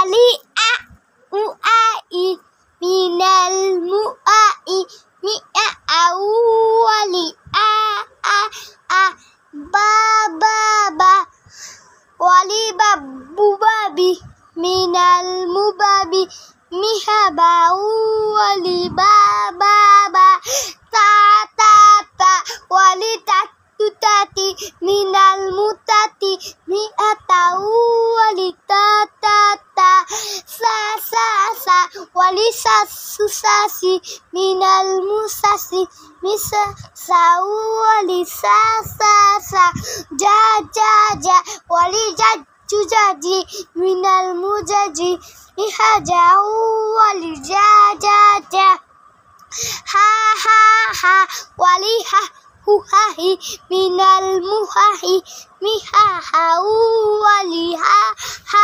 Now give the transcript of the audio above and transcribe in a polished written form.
wali a uai minal muai mi'a awali a ba wali babi minal mubabi mihaba wali ba ta wali tati minal mutati mi'ata wali ta sa wali sasi minal musasi misa wali sa ja wali jaji minal mujaji ihaja wali ja ha wali huhahi minal muhahi miha wali ha